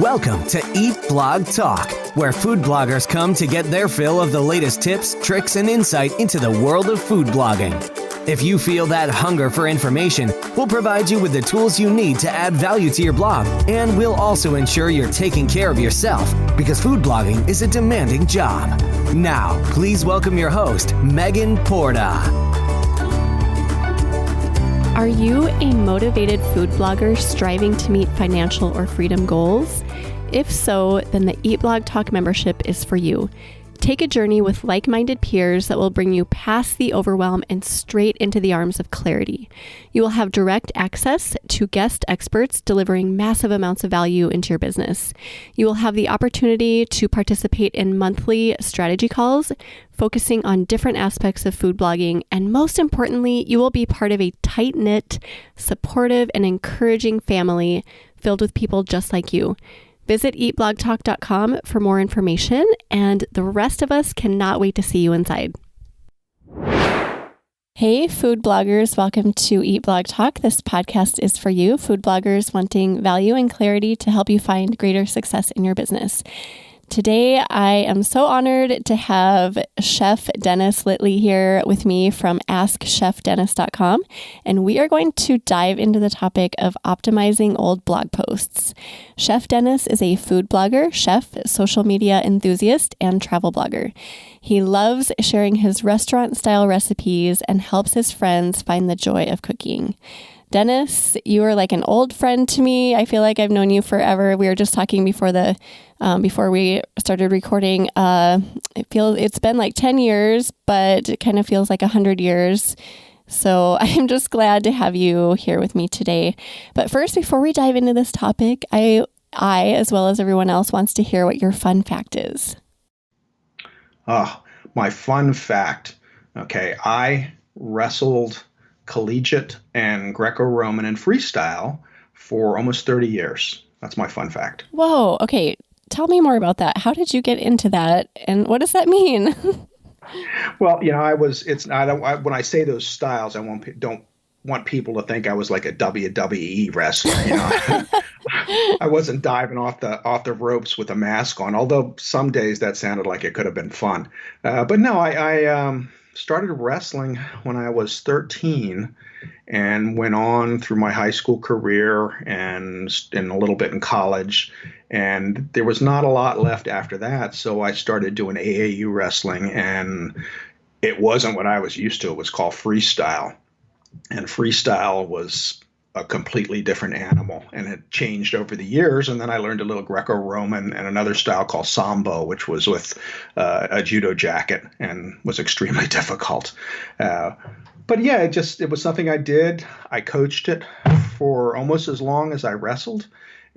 Welcome to Eat Blog Talk, where food bloggers come to get their fill of the latest tips, tricks, and insight into the world of food blogging. If you feel that hunger for information, we'll provide you with the tools you need to add value to your blog, and we'll also ensure you're taking care of yourself, because food blogging is a demanding job. Now, please welcome your host, Megan Porta. Are you a motivated food blogger striving to meet financial or freedom goals? If so, then the Eat Blog Talk membership is for you. Take a journey with like-minded peers that will bring you past the overwhelm and straight into the arms of clarity. You will have direct access to guest experts delivering massive amounts of value into your business. You will have the opportunity to participate in monthly strategy calls, focusing on different aspects of food blogging, and most importantly, you will be part of a tight-knit, supportive, and encouraging family filled with people just like you. Visit eatblogtalk.com for more information, and the rest of us cannot wait to see you inside. Hey, food bloggers, welcome to Eat Blog Talk. This podcast is for you, food bloggers wanting value and clarity to help you find greater success in your business. Today, I am so honored to have Chef Dennis Littley here with me from AskChefDennis.com, and we are going to dive into the topic of optimizing old blog posts. Chef Dennis is a food blogger, chef, social media enthusiast, and travel blogger. He loves sharing his restaurant-style recipes and helps his friends find the joy of cooking. Dennis, you are like an old friend to me. I feel like I've known you forever. We were just talking before we started recording. It's been like 10 years, but it kind of feels like 100 years. So I'm just glad to have you here with me today. But first, before we dive into this topic, I, as well as everyone else, wants to hear what your fun fact is. My fun fact. Okay, I wrestled collegiate and Greco-Roman and freestyle for almost 30 years. That's my fun fact. Whoa. Okay. Tell me more about that. How did you get into that? And what does that mean? Well, when I say those styles, don't want people to think I was like a WWE wrestler. I wasn't diving off the ropes with a mask on, although some days that sounded like it could have been fun. But no, I started wrestling when I was 13 and went on through my high school career and a little bit in college. And there was not a lot left after that. So I started doing AAU wrestling, and it wasn't what I was used to. It was called freestyle. And freestyle was a completely different animal, and it changed over the years. And then I learned a little Greco-Roman and another style called Sambo, which was with a judo jacket and was extremely difficult. But yeah, it was something I did. I coached it for almost as long as I wrestled.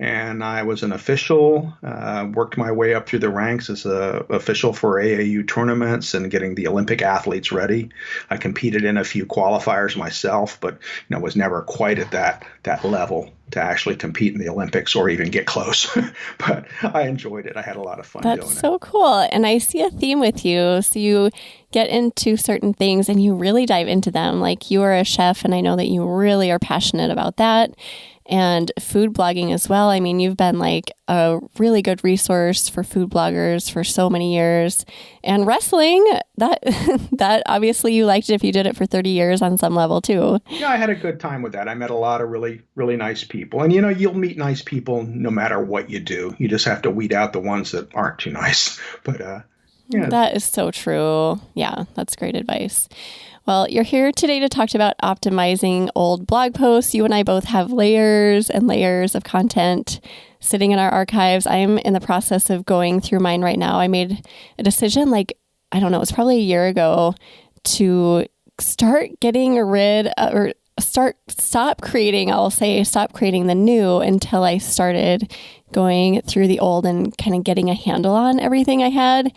And I was an official, worked my way up through the ranks as an official for AAU tournaments and getting the Olympic athletes ready. I competed in a few qualifiers myself, but was never quite at that level to actually compete in the Olympics or even get close. But I enjoyed it. I had a lot of fun doing it. That's so cool. And I see a theme with you. So you get into certain things and you really dive into them. Like you are a chef, and I know that you really are passionate about that. And food blogging as well. I mean, you've been like a really good resource for food bloggers for so many years. And wrestling, that obviously you liked it if you did it for 30 years on some level too. Yeah, I had a good time with that. I met a lot of really, really nice people. And you'll meet nice people no matter what you do. You just have to weed out the ones that aren't too nice. But yeah. That is so true. Yeah, that's great advice. Well, you're here today to talk about optimizing old blog posts. You and I both have layers and layers of content sitting in our archives. I'm in the process of going through mine right now. I made a decision it was probably a year ago to start getting stop creating the new until I started going through the old and kind of getting a handle on everything I had.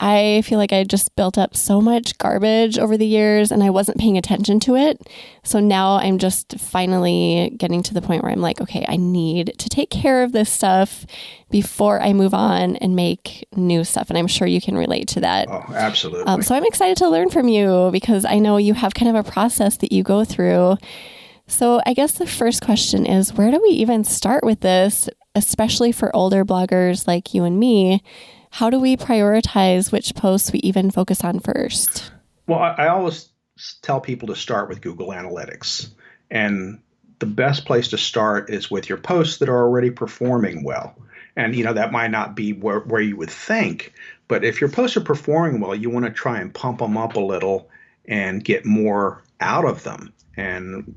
I feel like I just built up so much garbage over the years and I wasn't paying attention to it. So now I'm just finally getting to the point where I'm like, okay, I need to take care of this stuff before I move on and make new stuff. And I'm sure you can relate to that. Oh, absolutely. So I'm excited to learn from you because I know you have kind of a process that you go through. So I guess the first question is, where do we even start with this? especially for older bloggers like you and me, how do we prioritize which posts we even focus on first? Well, I always tell people to start with Google Analytics. And the best place to start is with your posts that are already performing well. And, that might not be where you would think, but if your posts are performing well, you want to try and pump them up a little and get more out of them. And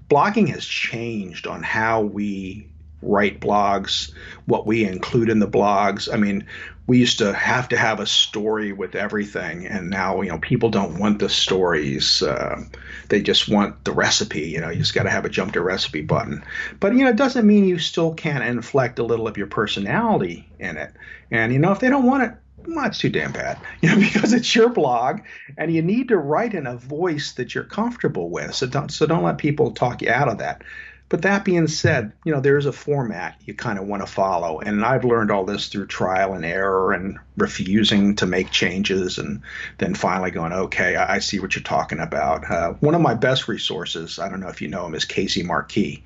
blogging has changed on how we write blogs, what we include in the blogs. I mean, we used to have a story with everything, and now people don't want the stories. They just want the recipe. You just got to have a jump to recipe button. But it doesn't mean you still can't inflect a little of your personality in it. And if they don't want it, well, it's too damn bad. Because it's your blog, and you need to write in a voice that you're comfortable with. So don't let people talk you out of that. But that being said, there's a format you kind of want to follow. And I've learned all this through trial and error and refusing to make changes, and then finally going, okay, I see what you're talking about. One of my best resources, I don't know if you know him, is Casey Marquis.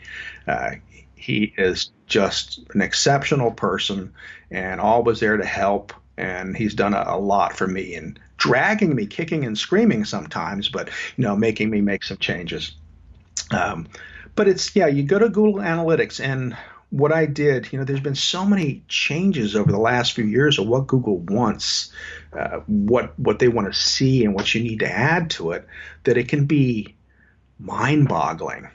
He is just an exceptional person and always there to help. And he's done a lot for me and dragging me, kicking and screaming sometimes, but, making me make some changes. But you go to Google Analytics, and what I did, there's been so many changes over the last few years of what Google wants, what they want to see and what you need to add to it, that it can be mind-boggling.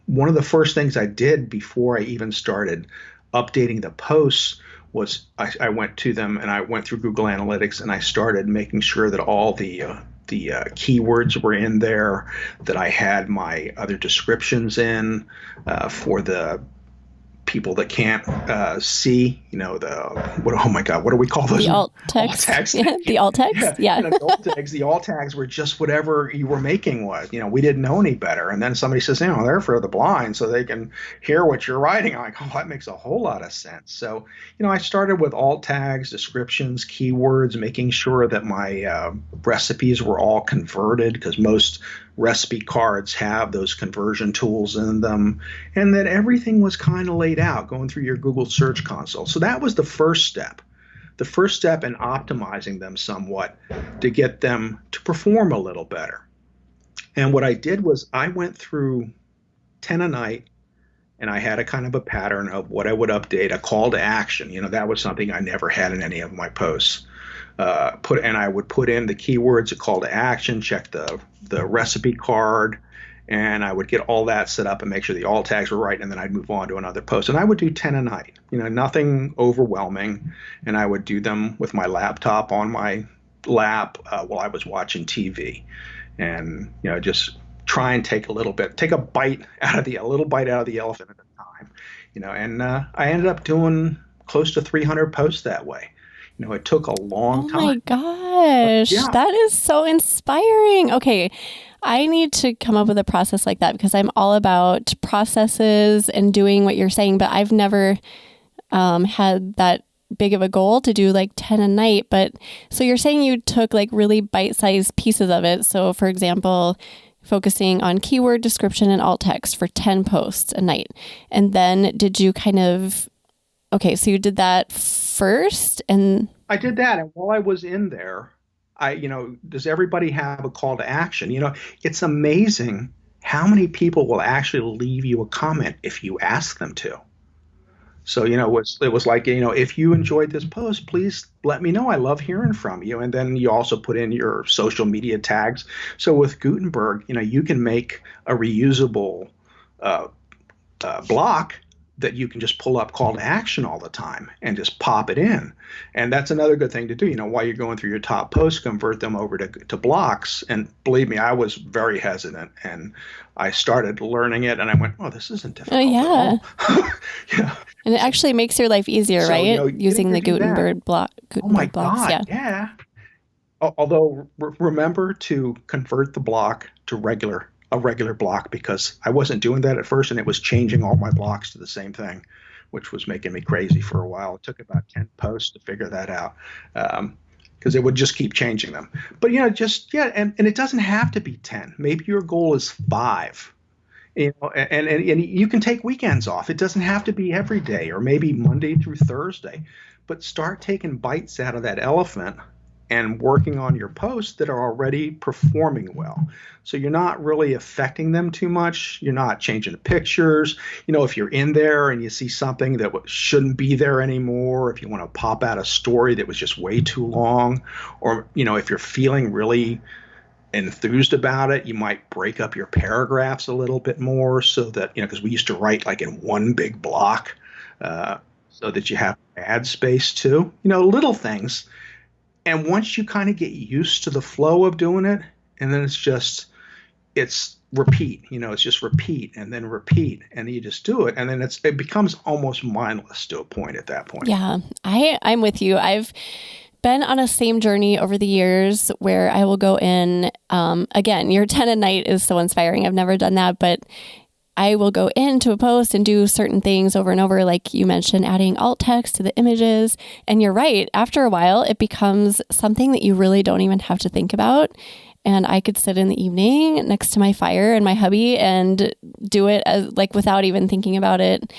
One of the first things I did before I even started updating the posts was I went to them and I went through Google Analytics and I started making sure that all the keywords were in there, that I had my other descriptions in for the people that can't see, oh my God, what do we call those? The alt text. Yeah, the alt text. Yeah. The alt tags were just whatever you were making was. We didn't know any better. And then somebody says, they're for the blind so they can hear what you're writing. I'm like, oh, that makes a whole lot of sense. So, I started with alt tags, descriptions, keywords, making sure that my recipes were all converted, because most recipe cards have those conversion tools in them, and that everything was kind of laid out going through your Google Search Console. So that was the first step in optimizing them somewhat to get them to perform a little better. And what I did was I went through 10 a night, and I had a kind of a pattern of what I would update, a call to action. That was something I never had in any of my posts. I would put in the keywords, a call to action, check the recipe card, and I would get all that set up and make sure the alt tags were right, and then I'd move on to another post. And I would do 10 a night, nothing overwhelming, and I would do them with my laptop on my lap while I was watching TV, and just try and take a little bite out of the elephant at a time, and I ended up doing close to 300 posts that way. It took a long time. Oh my gosh, yeah. That is so inspiring. Okay, I need to come up with a process like that, because I'm all about processes and doing what you're saying, but I've never had that big of a goal to do like 10 a night. But so you're saying you took like really bite-sized pieces of it. So for example, focusing on keyword description and alt text for 10 posts a night. And then did you so you did that first? And I did that. And while I was in there, does everybody have a call to action? It's amazing how many people will actually leave you a comment if you ask them to. So, it was like, if you enjoyed this post, please let me know. I love hearing from you. And then you also put in your social media tags. So with Gutenberg, you can make a reusable block that you can just pull up call to action all the time and just pop it in. And that's another good thing to do, while you're going through your top posts, convert them over to blocks. And believe me, I was very hesitant, and I started learning it and I went, oh, this isn't difficult. Oh, yeah. Yeah. And it actually makes your life easier, right? Using the Gutenberg blocks. Oh my God. Yeah. Although remember to convert the block to a regular block, because I wasn't doing that at first, and it was changing all my blocks to the same thing, which was making me crazy for a while. It took about 10 posts to figure that out, because it would just keep changing them. But and it doesn't have to be 10. Maybe your goal is 5, And you can take weekends off. It doesn't have to be every day, or maybe Monday through Thursday, but start taking bites out of that elephant and working on your posts that are already performing well. So you're not really affecting them too much. You're not changing the pictures. If you're in there and you see something that shouldn't be there anymore, if you want to pop out a story that was just way too long, or, if you're feeling really enthused about it, you might break up your paragraphs a little bit more so that, because we used to write like in one big block, so that you have ad space too, little things. And once you kind of get used to the flow of doing it, and then it's repeat, it's just repeat and then repeat, and you just do it. And then it becomes almost mindless to a point at that point. Yeah, I'm with you. I've been on a same journey over the years where I will go in, again, your 10 a night is so inspiring. I've never done that, but I will go into a post and do certain things over and over, like you mentioned, adding alt text to the images. And you're right. After a while, it becomes something that you really don't even have to think about. And I could sit in the evening next to my fire and my hubby and do it without even thinking about it.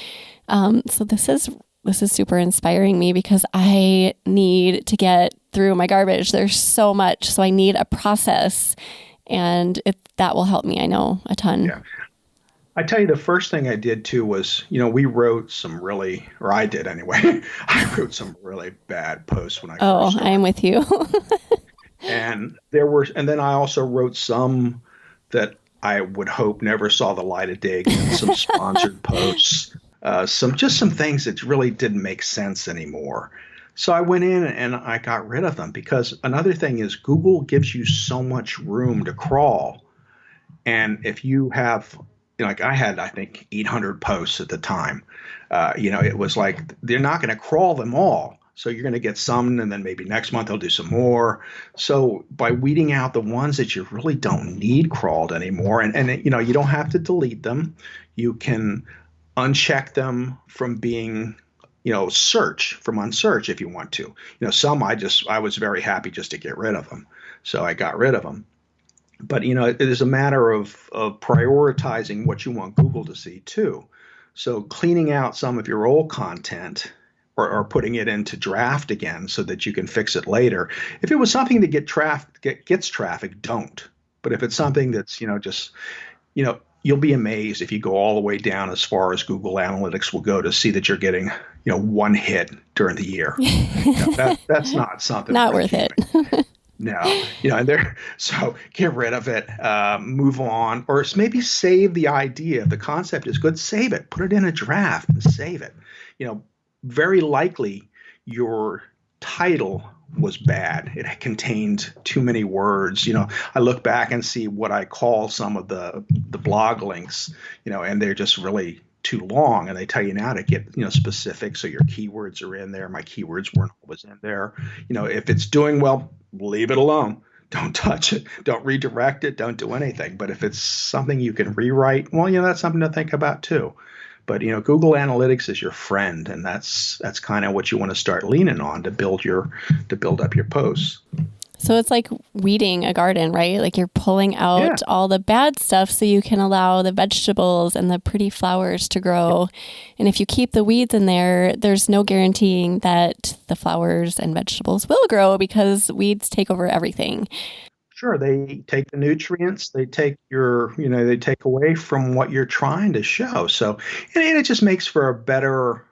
So this is super inspiring me because I need to get through my garbage. There's so much. So I need a process, and that will help me, I know, a ton. Yeah. I tell you, the first thing I did too was, we wrote some really, or I did anyway, I wrote some really bad posts when I first started. I'm with you. And then I also wrote some that I would hope never saw the light of day, and some sponsored posts, some things that really didn't make sense anymore. So I went in and I got rid of them, because another thing is Google gives you so much room to crawl. And if you have, like I had, I think 800 posts at the time, it was like, they're not going to crawl them all. So you're going to get some, and then maybe next month they'll do some more. So by weeding out the ones that you really don't need crawled anymore, and you don't have to delete them. You can uncheck them from being, unsearch if you want to. Some I was very happy just to get rid of them. So I got rid of them. But, it is a matter of prioritizing what you want Google to see too. So cleaning out some of your old content, or putting it into draft again so that you can fix it later. If it was something that gets traffic, don't. But if it's something that's, you'll be amazed if you go all the way down as far as Google Analytics will go to see that you're getting, one hit during the year. That's not something. Not worth it. No, so get rid of it, move on, or maybe save the idea. If the concept is good, save it, put it in a draft and save it. Very likely your title was bad. It contained too many words. I look back and see what I call some of the blog links, and they're just really too long, and they tell you now to get, specific. So your keywords are in there. My keywords weren't always in there. If it's doing well, leave it alone. Don't touch it. Don't redirect it. Don't do anything. But if it's something you can rewrite, well, that's something to think about too. But, Google Analytics is your friend, and that's kind of what you want to start leaning on to build up your posts. So it's like weeding a garden, right? Like you're pulling out all the bad stuff so you can allow the vegetables and the pretty flowers to grow. And if you keep the weeds in there, there's no guaranteeing that the flowers and vegetables will grow, because weeds take over everything. Sure, they take the nutrients, they take they take away from what you're trying to show. So, and it just makes for a better,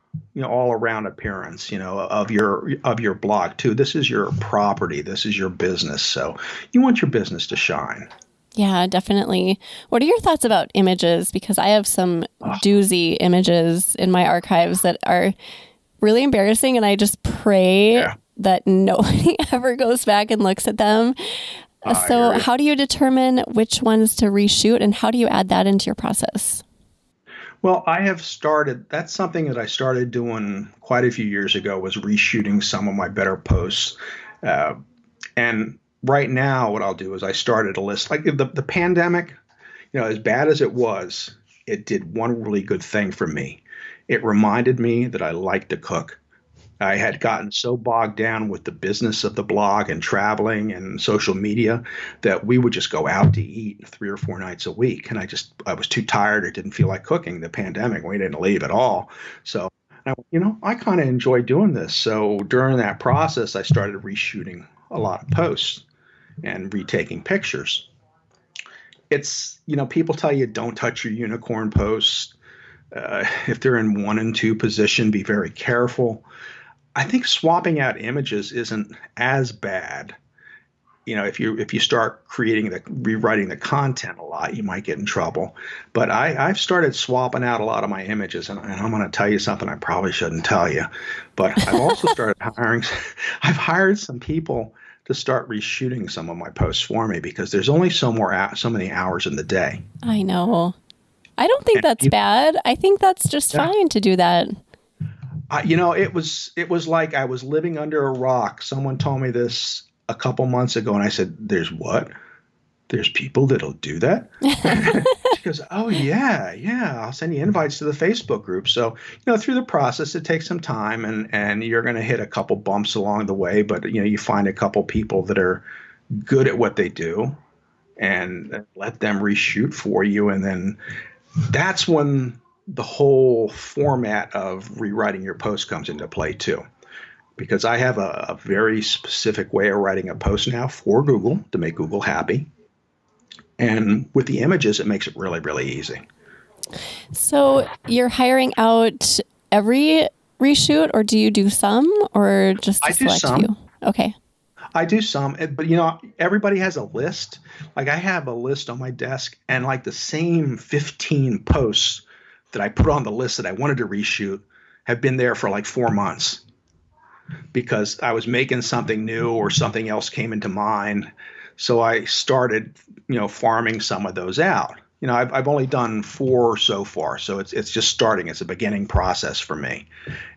all around appearance, of your blog too. This is your property. This is your business. So you want your business to shine. Yeah, definitely. What are your thoughts about images? Because I have some doozy images in my archives that are really embarrassing, and I just pray that nobody ever goes back and looks at them. So how do you determine which ones to reshoot, and how do you add that into your process? Well, that's something that I started doing quite a few years ago, was reshooting some of my better posts. And right now what I'll do is I started a list. Like the pandemic, as bad as it was, it did one really good thing for me. It reminded me that I like to cook. I had gotten so bogged down with the business of the blog and traveling and social media that we would just go out to eat 3 or 4 nights a week. And I was too tired or didn't feel like cooking. The pandemic, we didn't leave at all. So, I kind of enjoy doing this. So during that process, I started reshooting a lot of posts and retaking pictures. It's, people tell you don't touch your unicorn posts. If they're in 1 and 2 position, be very careful. I think swapping out images isn't as bad. If you start rewriting the content a lot, you might get in trouble. But I've started swapping out a lot of my images, and I'm going to tell you something I probably shouldn't tell you. But I've also started I've hired some people to start reshooting some of my posts for me because there's only so many hours in the day. I know. I don't think that's bad. I think that's just fine to do that. It was like I was living under a rock. Someone told me this a couple months ago, and I said, "There's what? There's people that'll do that?" She goes, "Oh yeah, I'll send you invites to the Facebook group." So through the process, it takes some time, and you're going to hit a couple bumps along the way, but you find a couple people that are good at what they do, and let them reshoot for you, and then that's when the whole format of rewriting your post comes into play too. Because I have a very specific way of writing a post now for Google to make Google happy. And with the images, it makes it really, really easy. So you're hiring out every reshoot, or do you do some, or just a select few? Okay. I do some, but everybody has a list. Like I have a list on my desk, and like the same 15 posts that I put on the list that I wanted to reshoot have been there for like 4 months. Because I was making something new or something else came into mind. So I started, farming some of those out. I've only done 4 so far. So it's just starting. It's a beginning process for me.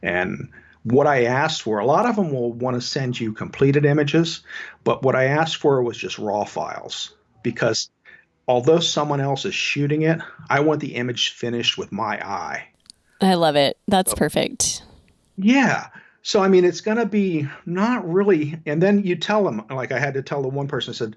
And what I asked for, a lot of them will want to send you completed images. But what I asked for was just raw files. Because although someone else is shooting it, I want the image finished with my eye. I love it. That's perfect. Yeah. So, it's going to be not really. And then you tell them, like I had to tell the one person, I said,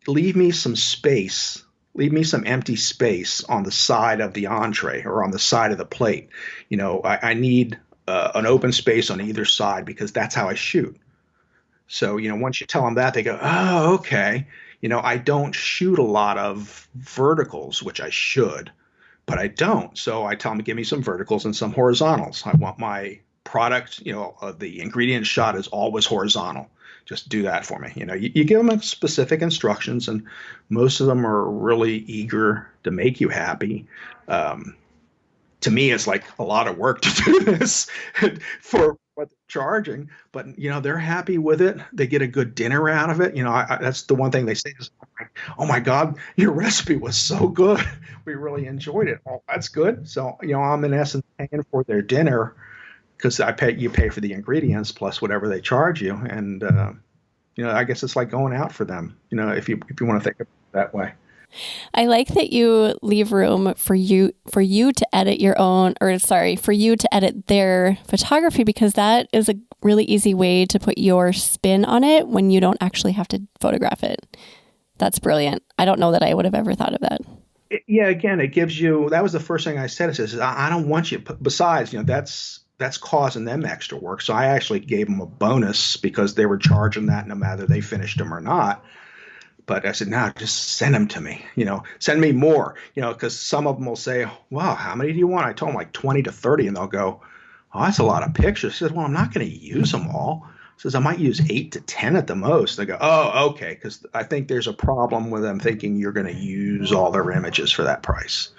leave me some space, leave me some empty space on the side of the entree or on the side of the plate. I need an open space on either side because that's how I shoot. So, once you tell them that, they go, oh, okay. I don't shoot a lot of verticals, which I should, but I don't. So I tell them to give me some verticals and some horizontals. I want my product, the ingredient shot is always horizontal. Just do that for me. You give them specific instructions, and most of them are really eager to make you happy. To me, it's like a lot of work to do this for what they're charging, but they're happy with it. They get a good dinner out of it. That's the one thing they say is, "Oh my God, your recipe was so good. We really enjoyed it." Oh, that's good. So I'm in essence paying for their dinner. Because you pay for the ingredients plus whatever they charge you, and I guess it's like going out for them. If you want to think of it that way. I like that you leave room for you to edit for you to edit their photography, because that is a really easy way to put your spin on it when you don't actually have to photograph it. That's brilliant. I don't know that I would have ever thought of that. Again, it gives you. That was the first thing I said. It says, I don't want you. Besides, that's causing them extra work. So I actually gave them a bonus because they were charging that no matter they finished them or not. But I said, no, just send them to me, send me more, because some of them will say, wow, how many do you want? I told them like 20 to 30, and they'll go, oh, that's a lot of pictures. I said, well, I'm not going to use them all. I says, I might use 8 to 10 at the most. They go, oh, okay. Because I think there's a problem with them thinking you're going to use all their images for that price.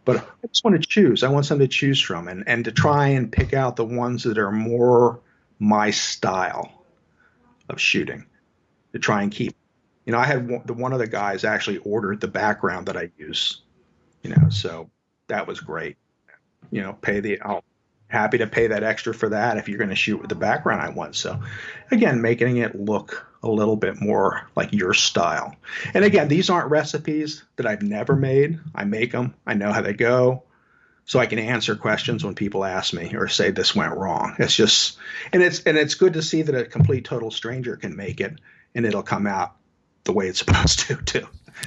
But I just want to choose. I want something to choose from and to try and pick out the ones that are more my style of shooting to try and keep. I had one of the guys actually ordered the background that I use, so that was great. I'm happy to pay that extra for that if you're going to shoot with the background I want. So again, making it look a little bit more like your style. And again, these aren't recipes that I've never made. I make them. I know how they go. so I can answer questions when people ask me or say this went wrong. It's just, and it's good to see that a complete total stranger can make it and it'll come out the way it's supposed to too.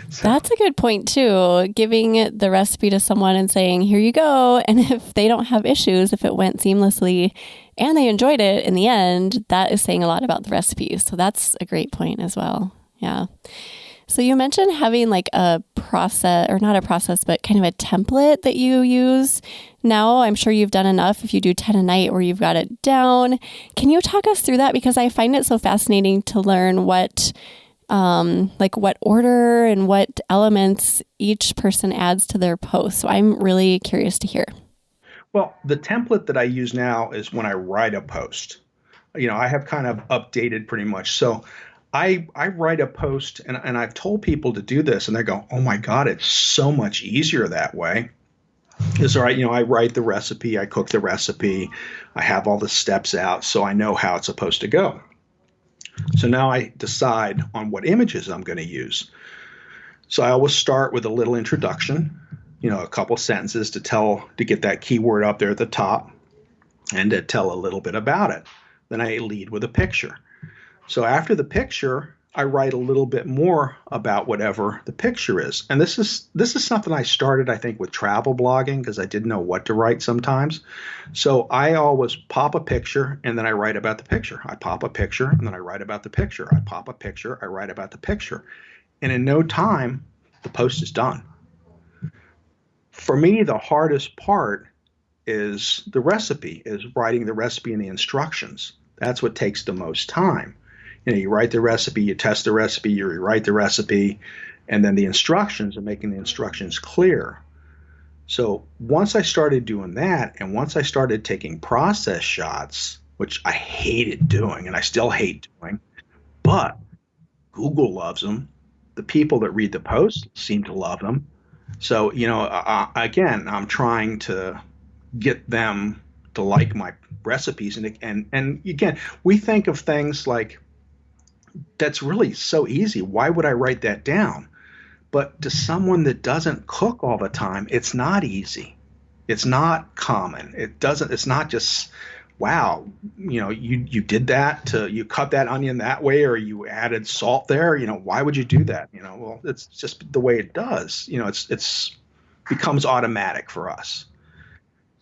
So. That's a good point too. Giving the recipe to someone and saying, here you go. And if they don't have issues, if it went seamlessly and they enjoyed it in the end, that is saying a lot about the recipe. So that's a great point as well. Yeah. So you mentioned having like a process, or not a process, but kind of a template that you use. Now, I'm sure you've done enough if you do 10 a night where you've got it down. Can you talk us through that? Because I find it so fascinating to learn what order and what elements each person adds to their post. So I'm really curious to hear. Well, the template that I use now is when I write a post. I have kind of updated pretty much. So I write a post and I've told people to do this and they go, oh my God, it's so much easier that way. It's all right. I write the recipe, I cook the recipe, I have all the steps out, so I know how it's supposed to go. So now I decide on what images I'm going to use. So I always start with a little introduction, a couple sentences to get that keyword up there at the top and to tell a little bit about it. Then I lead with a picture. So after the picture, I write a little bit more about whatever the picture is. And this is something I started, I think, with travel blogging because I didn't know what to write sometimes. So I always pop a picture and then I write about the picture. I pop a picture and then I write about the picture. I pop a picture, I write about the picture. And in no time, the post is done. For me, the hardest part is the recipe, is writing the recipe and the instructions. That's what takes the most time. You write the recipe, you test the recipe, you rewrite the recipe, and then the instructions and making the instructions clear. So once I started doing that, and once I started taking process shots, which I hated doing and I still hate doing, but Google loves them. The people that read the post seem to love them. So, again, I'm trying to get them to like my recipes. And again, we think of things like, that's really so easy. Why would I write that down? But to someone that doesn't cook all the time, it's not easy. It's not common. It's not just, wow, you did that you cut that onion that way, or you added salt there. Why would you do that? Well, it's just the way it does. It's becomes automatic for us.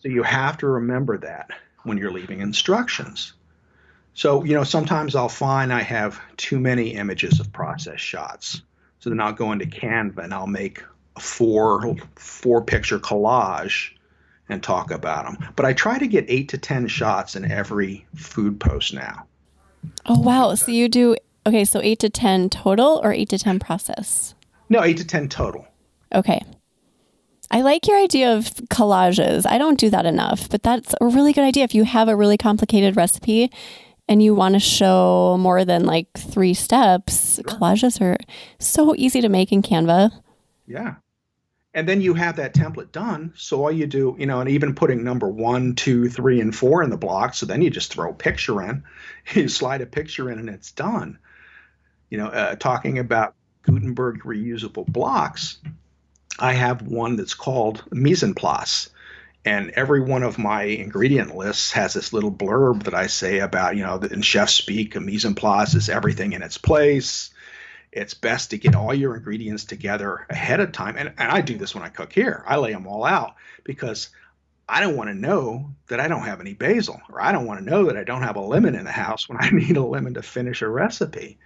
So you have to remember that when you're leaving instructions. So, sometimes I'll find I have too many images of process shots. So then I'll go into Canva and I'll make a four picture collage and talk about them. But I try to get 8 to 10 shots in every food post now. Oh, wow. So you do, okay, so 8 to 10 total or 8 to 10 process? No, 8 to 10 total. Okay. I like your idea of collages. I don't do that enough, but that's a really good idea. If you have a really complicated recipe and you want to show more than like 3 steps, sure. Collages are so easy to make in Canva. Yeah. And then you have that template done. So all you do, and even putting number 1, 2, 3, and 4 in the block. So then you just throw a picture in, you slide a picture in and it's done. Talking about Gutenberg reusable blocks, I have one that's called mise en place. And every one of my ingredient lists has this little blurb that I say about, in chef speak, a mise en place is everything in its place. It's best to get all your ingredients together ahead of time. And I do this when I cook here. I lay them all out because I don't want to know that I don't have any basil, or I don't want to know that I don't have a lemon in the house when I need a lemon to finish a recipe.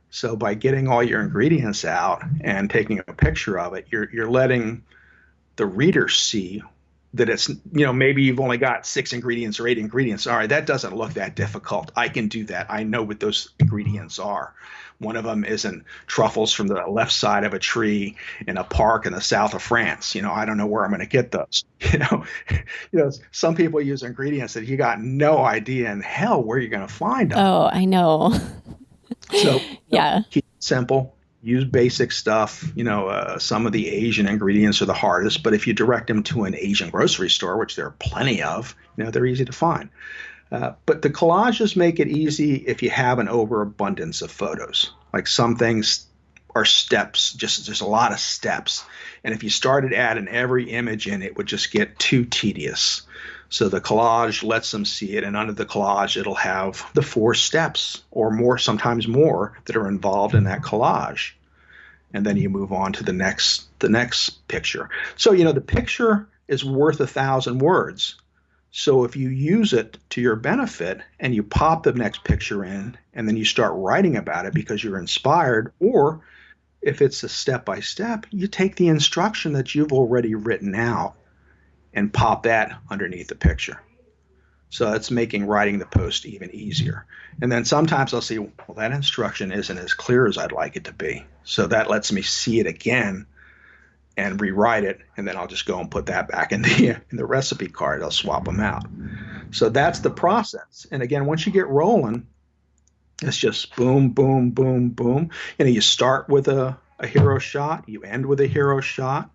So by getting all your ingredients out and taking a picture of it, you're letting the reader see that it's, maybe you've only got 6 ingredients or 8 ingredients. All right, that doesn't look that difficult. I can do that. I know what those ingredients are. One of them isn't truffles from the left side of a tree in a park in the south of France. I don't know where I'm going to get those. Some people use ingredients that you got no idea in hell where you're going to find them. Oh, I know. So yeah, keep it simple. Use basic stuff. Some of the Asian ingredients are the hardest, but if you direct them to an Asian grocery store, which there are plenty of, they're easy to find. But the collages make it easy if you have an overabundance of photos. Like some things are steps, just there's a lot of steps. And if you started adding every image in, it would just get too tedious. So the collage lets them see it, and under the collage, it'll have the 4 steps or more, sometimes more, that are involved in that collage. And then you move on to the next picture. So, the picture is worth 1,000 words. So if you use it to your benefit and you pop the next picture in and then you start writing about it because you're inspired, or if it's a step-by-step, you take the instruction that you've already written out and pop that underneath the picture. So it's making writing the post even easier. And then sometimes I'll see, well, that instruction isn't as clear as I'd like it to be. So that lets me see it again and rewrite it, and then I'll just go and put that back in the recipe card. I'll swap them out. So that's the process. And again, once you get rolling, it's just boom, boom, boom, boom. You start with a hero shot, you end with a hero shot.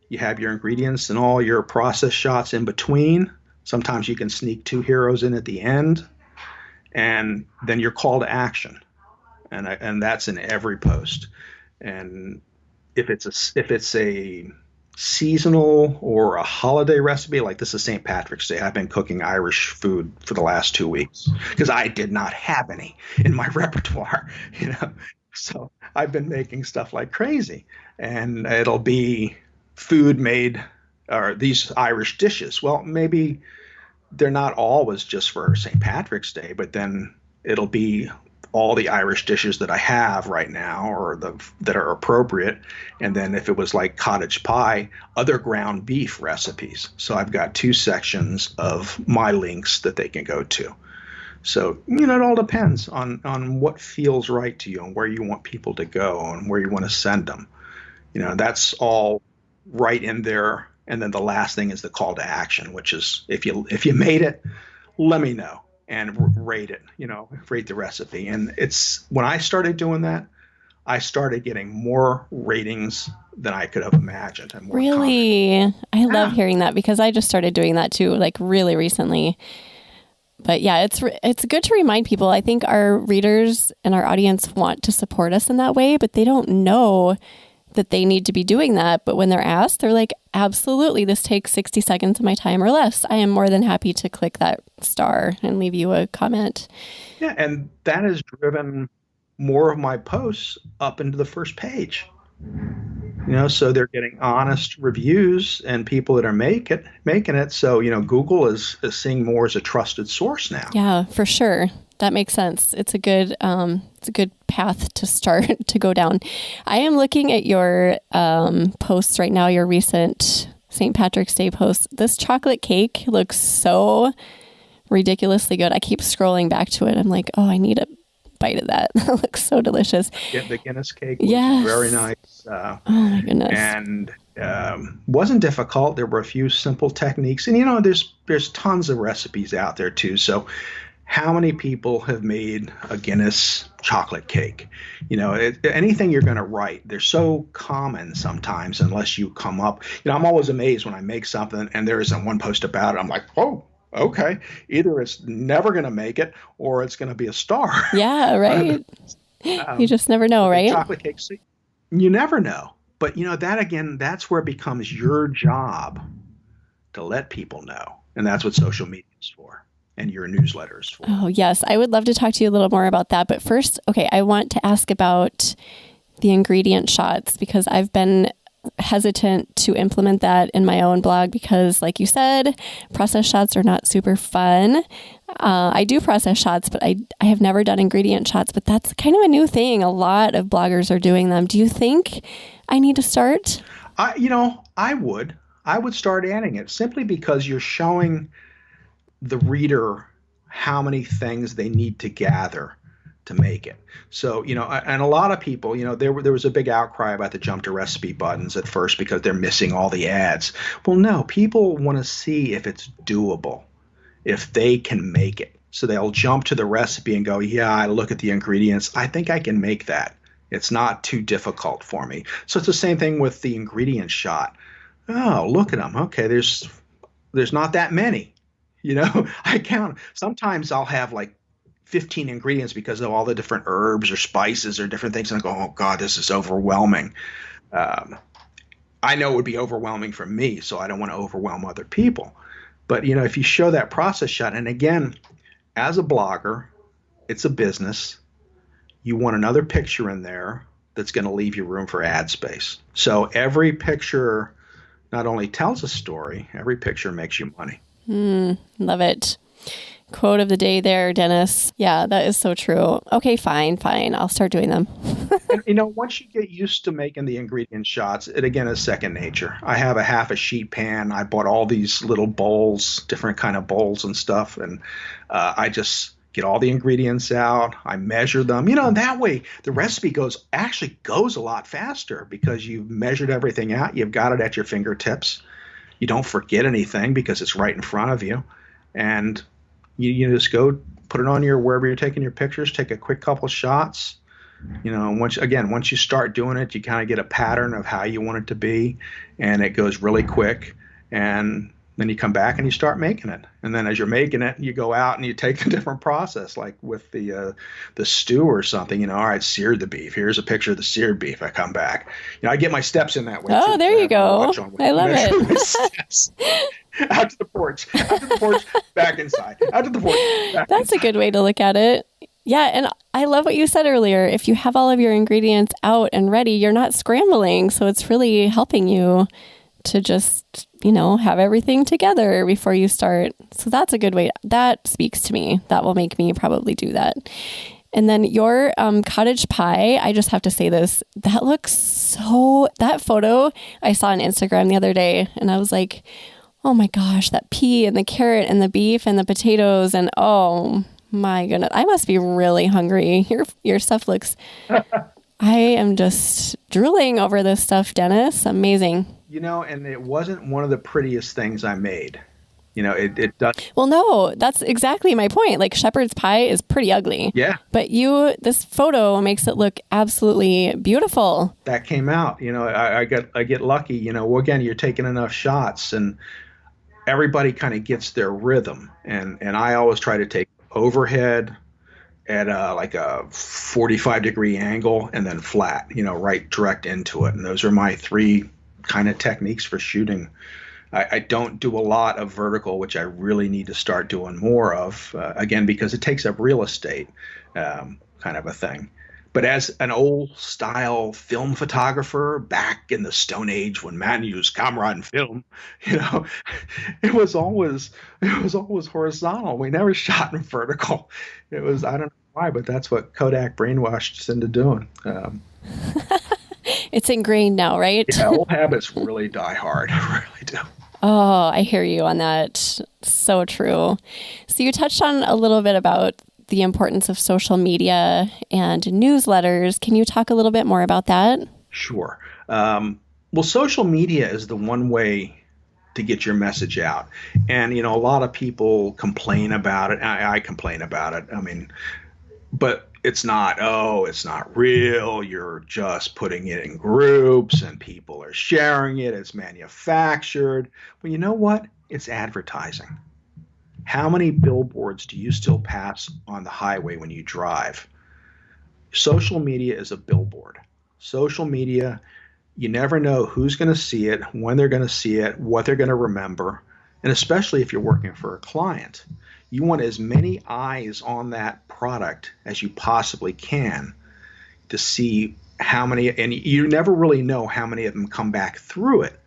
You have your ingredients and all your process shots in between. Sometimes you can sneak 2 heroes in at the end, and then your call to action, and that's in every post. And if it's a seasonal or a holiday recipe, like this is St. Patrick's Day, I've been cooking Irish food for the last 2 weeks because I did not have any in my repertoire, So I've been making stuff like crazy, and it'll be food made, or these Irish dishes. Well, maybe they're not always just for St. Patrick's Day, but then it'll be all the Irish dishes that I have right now, or that are appropriate. And then if it was like cottage pie, other ground beef recipes. So I've got 2 sections of my links that they can go to. So, it all depends on what feels right to you and where you want people to go and where you want to send them. That's all right in there. And then the last thing is the call to action, which is if you made it, let me know and rate it, rate the recipe. And it's when I started doing that, I started getting more ratings than I could have imagined. And more really? comments. I love hearing that because I just started doing that too, like really recently. But yeah, it's good to remind people. I think our readers and our audience want to support us in that way, but they don't know that they need to be doing that. But when they're asked, they're like, absolutely, this takes 60 seconds of my time or less. I am more than happy to click that star and leave you a comment. Yeah, and that has driven more of my posts up into the first page. So they're getting honest reviews and people that are making it. So, Google is seeing more as a trusted source now. Yeah, for sure. That makes sense. It's a good path to start to go down. I am looking at your posts right now, your recent St. Patrick's Day post. This chocolate cake looks so ridiculously good. I keep scrolling back to it. I'm like, oh, I need a bite of that. That looks so delicious. Yeah, the Guinness cake was very nice. Oh my goodness. And wasn't difficult. There were a few simple techniques. And, there's tons of recipes out there too. So how many people have made a Guinness chocolate cake? Anything you're going to write, they're so common sometimes unless you come up. I'm always amazed when I make something and there isn't one post about it. I'm like, oh, okay. Either it's never going to make it or it's going to be a star. Yeah, right. You just never know, right? Chocolate cake, you never know. But, that's where it becomes your job to let people know. And that's what social media is for. And your newsletters for. Oh, yes. I would love to talk to you a little more about that. But first, okay, I want to ask about the ingredient shots because I've been hesitant to implement that in my own blog because, like you said, process shots are not super fun. I do process shots, but I have never done ingredient shots, but that's kind of a new thing. A lot of bloggers are doing them. Do you think I need to start? I would start adding it simply because you're showing the reader how many things they need to gather to make it. So, and a lot of people, there was a big outcry about the jump to recipe buttons at first because they're missing all the ads. Well, no, people want to see if it's doable, if they can make it. So they'll jump to the recipe and go, yeah, I look at the ingredients. I think I can make that. It's not too difficult for me. So it's the same thing with the ingredient shot. Oh, look at them. Okay, there's not that many. I count. Sometimes I'll have like 15 ingredients because of all the different herbs or spices or different things. And I go, oh God, this is overwhelming. I know it would be overwhelming for me, so I don't want to overwhelm other people. But, if you show that process shot, and again, as a blogger, it's a business. You want another picture in there that's going to leave you room for ad space. So every picture not only tells a story, every picture makes you money. Love it. Quote of the day there, Dennis. Yeah, that is so true. Okay, fine. I'll start doing them. And, once you get used to making the ingredient shots, it again is second nature. I have a half a sheet pan. I bought all these little bowls, different kind of bowls and stuff. And I just get all the ingredients out. I measure them, and that way the recipe goes a lot faster because you've measured everything out. You've got it at your fingertips. You don't forget anything because it's right in front of you. And you just go put it on wherever you're taking your pictures, take a quick couple shots. Once you start doing it, you kind of get a pattern of how you want it to be, and it goes really quick. And then you come back and you start making it. And then as you're making it, you go out and you take a different process, like with the stew or something. All right, seared the beef. Here's a picture of the seared beef. I come back. I get my steps in that way. Oh, too, there you go. I love it. Out to the porch, back inside. Out to the porch, back That's inside. a good way to look at it. Yeah, and I love what you said earlier. If you have all of your ingredients out and ready, you're not scrambling. So it's really helping you to just, have everything together before you start. So that's a good way. That speaks to me. That will make me probably do that. And then your cottage pie, I just have to say this, that photo I saw on Instagram the other day, and I was like, oh my gosh, that pea and the carrot and the beef and the potatoes, and oh my goodness, I must be really hungry. Your stuff looks, I am just drooling over this stuff, Dennis. Amazing. And it wasn't one of the prettiest things I made. It does. Well, no, that's exactly my point. Like shepherd's pie is pretty ugly. Yeah. But this photo makes it look absolutely beautiful. That came out. I get lucky. Again, you're taking enough shots, and everybody kind of gets their rhythm. And I always try to take overhead at like a 45-degree angle and then flat. Right direct into it. And those are my three kind of techniques for shooting. I don't do a lot of vertical, which I really need to start doing more of, again, because it takes up real estate, kind of a thing. But as an old style film photographer back in the Stone Age when man used camera and film, it was always horizontal. We never shot in vertical. I don't know why, but that's what Kodak brainwashed us into doing. It's ingrained now, right? Yeah, old habits really die hard. Really do. Oh, I hear you on that. So true. So you touched on a little bit about the importance of social media and newsletters. Can you talk a little bit more about that? Sure. Well, social media is the one way to get your message out. And, a lot of people complain about it. I complain about it. But it's not real. You're just putting it in groups and people are sharing it. It's manufactured. Well, you know what? It's advertising. How many billboards do you still pass on the highway when you drive? Social media is a billboard. Social media, you never know who's going to see it, when they're going to see it, what they're going to remember. And especially if you're working for a client, you want as many eyes on that product as you possibly can to see how many, and you never really know how many of them come back through it,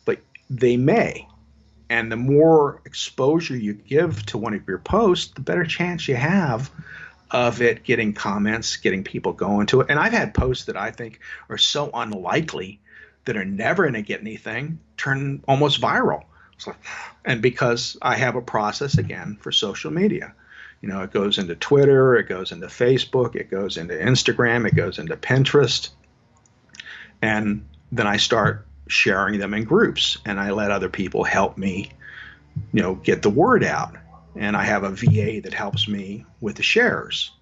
but they may. And the more exposure you give to one of your posts, the better chance you have of it getting comments, getting people going to it. And I've had posts that I think are so unlikely that are never going to get anything turn almost viral. And because I have a process, again, for social media. It goes into Twitter, it goes into Facebook, it goes into Instagram, it goes into Pinterest. And then I start sharing them in groups, and I let other people help me, get the word out. And I have a VA that helps me with the shares.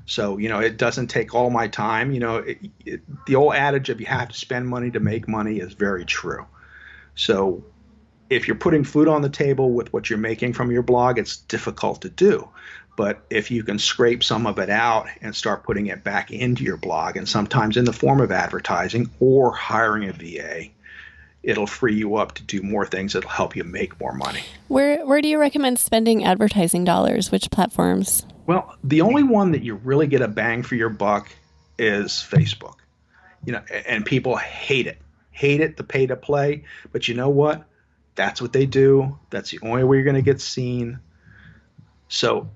So, it doesn't take all my time. The old adage of you have to spend money to make money is very true. So if you're putting food on the table with what you're making from your blog, it's difficult to do. But if you can scrape some of it out and start putting it back into your blog, and sometimes in the form of advertising or hiring a VA, it'll free you up to do more things that'll help you make more money. Where do you recommend spending advertising dollars? Which platforms? Well, the only one that you really get a bang for your buck is Facebook. And people hate it, the pay to play. But you know what? That's what they do. That's the only way you're going to get seen. So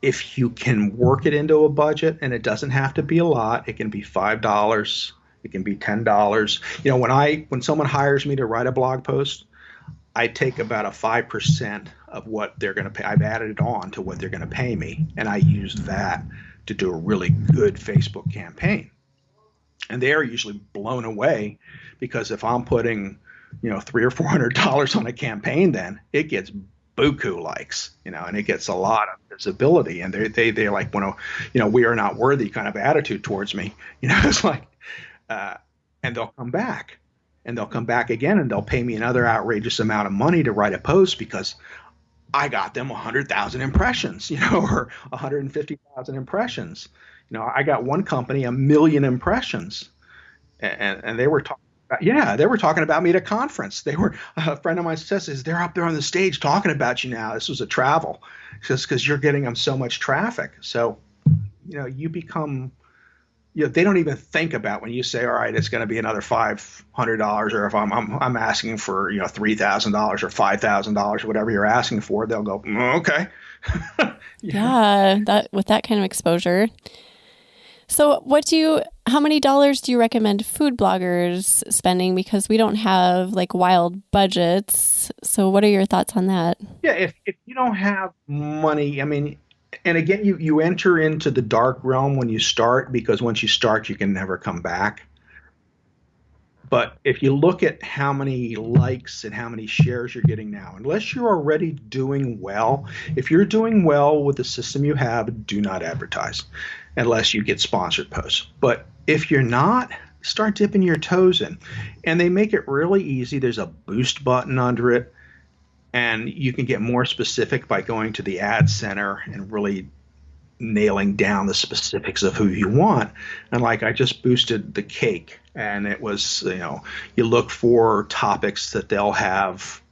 if you can work it into a budget, and it doesn't have to be a lot, it can be $5, it can be $10. When someone hires me to write a blog post, I take about a 5% of what they're going to pay. I've added it on to what they're going to pay me, and I use that to do a really good Facebook campaign. And they are usually blown away, because if I'm putting, $300 or $400 on a campaign, then it gets buku likes, and it gets a lot of visibility. And they're like, we are not worthy kind of attitude towards me. It's like, and they'll come back, and they'll come back again, and they'll pay me another outrageous amount of money to write a post because I got them 100,000 impressions, or 150,000 impressions. I got one company 1 million impressions, and they were talking about me at a conference. A friend of mine says, they're up there on the stage talking about you now. This was a travel, just because you're getting them so much traffic. So, you become, they don't even think about when you say, all right, it's going to be another $500, or if I'm asking for, $3,000 or $5,000, whatever you're asking for, they'll go, okay. Yeah, with that kind of exposure. So how many dollars do you recommend food bloggers spending? Because we don't have like wild budgets. So what are your thoughts on that? Yeah, if you don't have money, and again, you enter into the dark realm when you start, because once you start, you can never come back. But if you look at how many likes and how many shares you're getting now, unless you're already doing well, if you're doing well with the system you have, do not advertise unless you get sponsored posts. But if you're not, start dipping your toes in. And they make it really easy. There's a boost button under it, and you can get more specific by going to the ad center and really nailing down the specifics of who you want. And like, I just boosted the cake, and it was, you look for topics that they'll have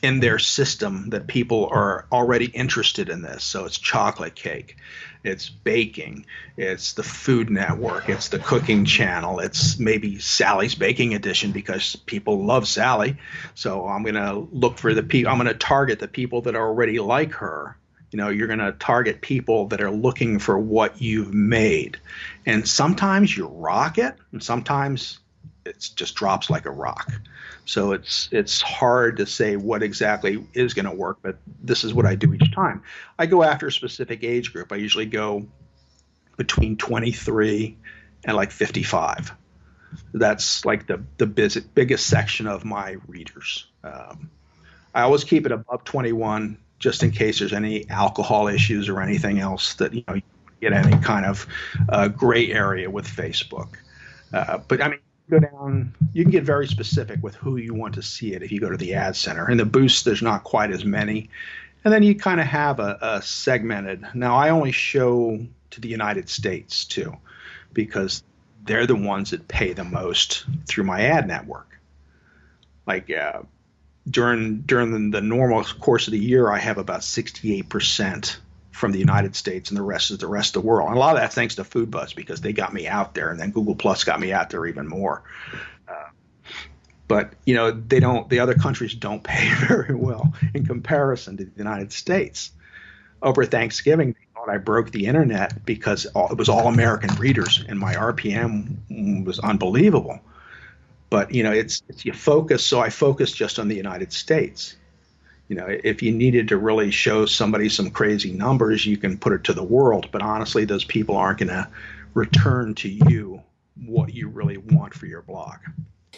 in their system that people are already interested in this. So it's chocolate cake, it's baking, it's the Food Network, it's the cooking channel, it's maybe Sally's Baking Edition because people love Sally. So I'm going to look for I'm going to target the people that are already like her. You're going to target people that are looking for what you've made. And sometimes you rock it, and sometimes it just drops like a rock. So it's hard to say what exactly is going to work, but this is what I do each time. I go after a specific age group. I usually go between 23 and like 55. That's like the biggest section of my readers. I always keep it above 21, just in case there's any alcohol issues or anything else that you get any kind of gray area with Facebook. But go down, you can get very specific with who you want to see it if you go to the ad center. In the boost, there's not quite as many. And then you kind of have a segmented. Now, I only show to the United States too, because they're the ones that pay the most through my ad network. Like during the normal course of the year, I have about 68% from the United States, and the rest is the rest of the world. And a lot of that thanks to FoodBuzz, because they got me out there, and then Google Plus got me out there even more. But the other countries don't pay very well in comparison to the United States. Over Thanksgiving, they thought I broke the internet because it was all American readers, and my RPM was unbelievable. But it's you focus. So I focused just on the United States. If you needed to really show somebody some crazy numbers, you can put it to the world. But honestly, those people aren't going to return to you what you really want for your blog.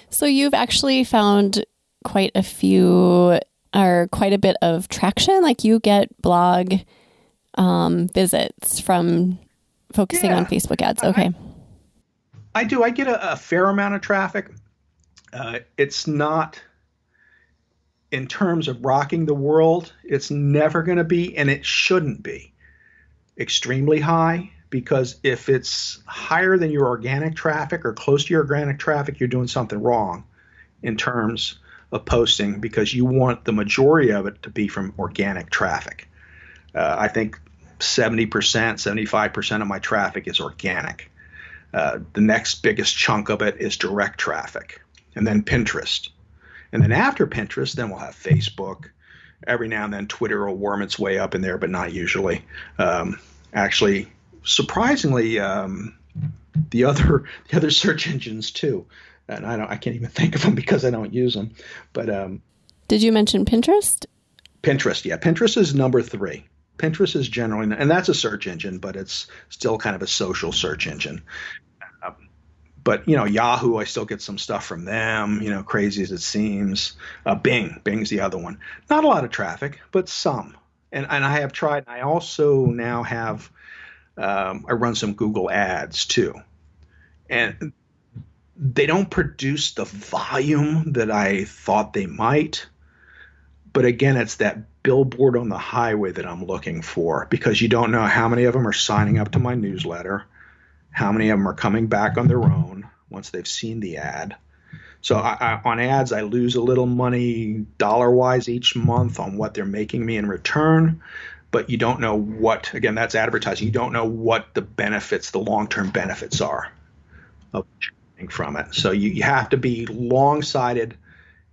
So you've actually found quite a few or quite a bit of traction. Like you get blog visits from focusing on Facebook ads. Okay. I do. I get a fair amount of traffic. It's not in terms of rocking the world, it's never going to be, and it shouldn't be, extremely high, because if it's higher than your organic traffic or close to your organic traffic, you're doing something wrong in terms of posting, because you want the majority of it to be from organic traffic. I think 70%, 75% of my traffic is organic. The next biggest chunk of it is direct traffic, and then Pinterest. And then after Pinterest, then we'll have Facebook. Every now and then Twitter will worm its way up in there, but not usually. Actually, surprisingly, the other search engines too. And I can't even think of them because I don't use them. But did you mention Pinterest? Pinterest, yeah. Pinterest is number 3. Pinterest is generally, and that's a search engine, but it's still kind of a social search engine. But, Yahoo, I still get some stuff from them, crazy as it seems. Bing's the other one. Not a lot of traffic, but some. And I have tried. I also now have, I run some Google ads too. And they don't produce the volume that I thought they might. But again, it's that billboard on the highway that I'm looking for, because you don't know how many of them are signing up to my newsletter, how many of them are coming back on their own once they've seen the ad. So on ads, I lose a little money dollar-wise each month on what they're making me in return, but you don't know what, again, that's advertising. You don't know what the benefits, the long-term benefits are of getting from it. So you have to be long-sighted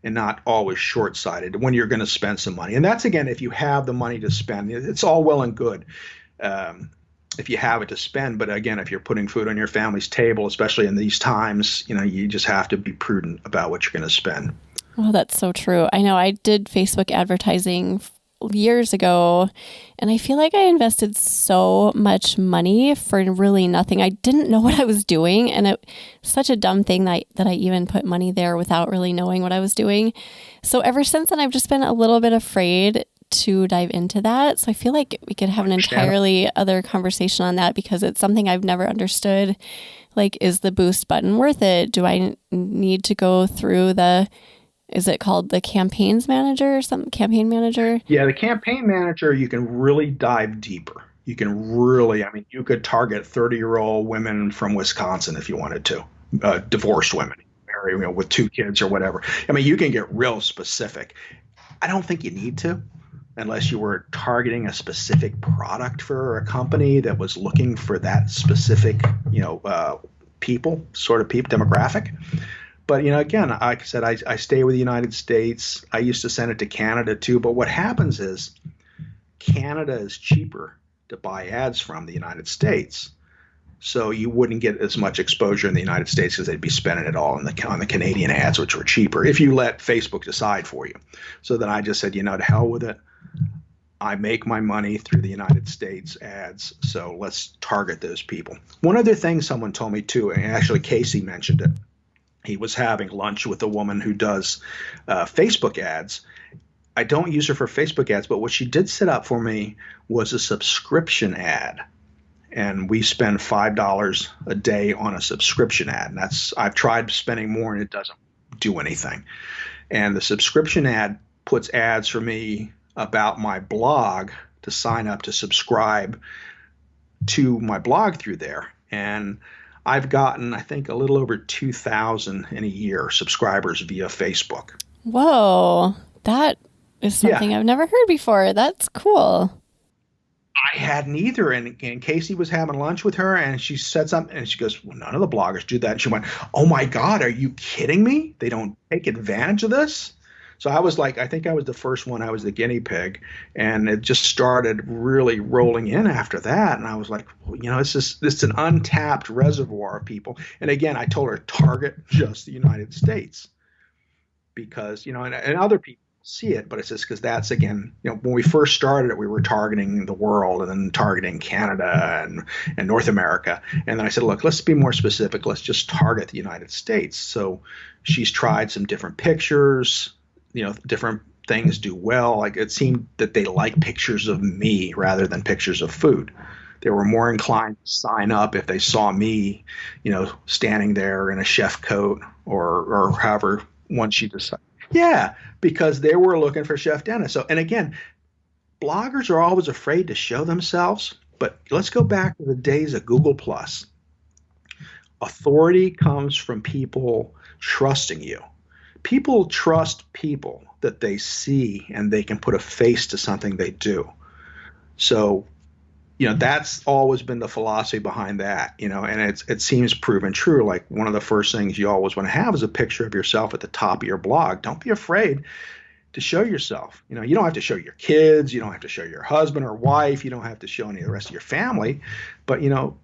and not always short-sighted when you're going to spend some money. And that's, again, if you have the money to spend. It's all well and good if you have it to spend. But again, if you're putting food on your family's table, especially in these times, you just have to be prudent about what you're going to spend. Well, that's so true. I know I did Facebook advertising years ago, and I feel like I invested so much money for really nothing. I didn't know what I was doing, and it's such a dumb thing that I even put money there without really knowing what I was doing. So ever since then, I've just been a little bit afraid to dive into that. So I feel like we could have an entirely other conversation on that, because it's something I've never understood. Like, is the boost button worth it? Do I need to go through is it called the campaigns manager or something? Campaign manager? Yeah, the campaign manager, you can really dive deeper. You can really, you could target 30-year-old women from Wisconsin if you wanted to, divorced women, married, with 2 kids or whatever. You can get real specific. I don't think you need to, unless you were targeting a specific product for a company that was looking for that specific, people demographic. But, again, like I said, I stay with the United States. I used to send it to Canada too. But what happens is Canada is cheaper to buy ads from the United States. So you wouldn't get as much exposure in the United States because they'd be spending it all on the Canadian ads, which were cheaper, if you let Facebook decide for you. So then I just said, to hell with it. I make my money through the United States ads, so let's target those people. One other thing someone told me too, and actually Casey mentioned it. He was having lunch with a woman who does Facebook ads. I don't use her for Facebook ads, but what she did set up for me was a subscription ad. And we spend $5 a day on a subscription ad. And I've tried spending more and it doesn't do anything. And the subscription ad puts ads for me about my blog to sign up to subscribe to my blog through there. And I've gotten, I think, a little over 2,000 in a year subscribers via Facebook. Whoa, that is something I've never heard before. That's cool. I hadn't either. And Casey was having lunch with her, and she said something, and she goes, well, none of the bloggers do that. And she went, oh my God, are you kidding me? They don't take advantage of this? So I was like, I think I was the first one. I was the guinea pig, and it just started really rolling in after that. And I was like, well, it's an untapped reservoir of people. And again, I told her target just the United States because, and other people see it, but it's just because that's, again, when we first started it, we were targeting the world and then targeting Canada and North America. And then I said, look, let's be more specific. Let's just target the United States. So she's tried some different pictures. Different things do well. Like, it seemed that they like pictures of me rather than pictures of food. They were more inclined to sign up if they saw me, standing there in a chef coat or however one she decided. Yeah, because they were looking for Chef Dennis. So, and again, bloggers are always afraid to show themselves. But let's go back to the days of Google Plus. Authority comes from people trusting you. People trust people that they see and they can put a face to something they do. So, that's always been the philosophy behind that, and it seems proven true. Like one of the first things you always want to have is a picture of yourself at the top of your blog. Don't be afraid to show yourself. You don't have to show your kids. You don't have to show your husband or wife. You don't have to show any of the rest of your family. But,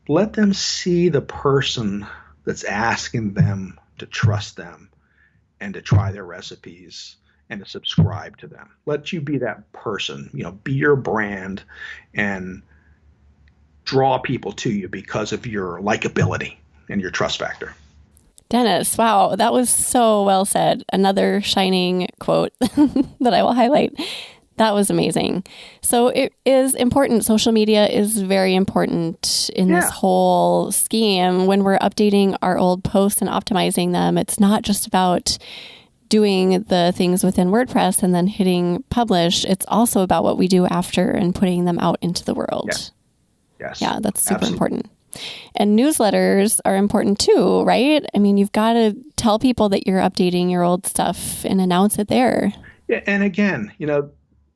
let them see the person that's asking them to trust them and to try their recipes and to subscribe to them. Let you be that person, be your brand and draw people to you because of your likability and your trust factor. Dennis, wow, that was so well said. Another shining quote that I will highlight. That was amazing. So it is important. Social media is very important in this whole scheme. When we're updating our old posts and optimizing them, it's not just about doing the things within WordPress and then hitting publish. It's also about what we do after and putting them out into the world. Yes. Yeah, that's super important. And newsletters are important too, right? I mean, you've got to tell people that you're updating your old stuff and announce it there. Yeah, and again,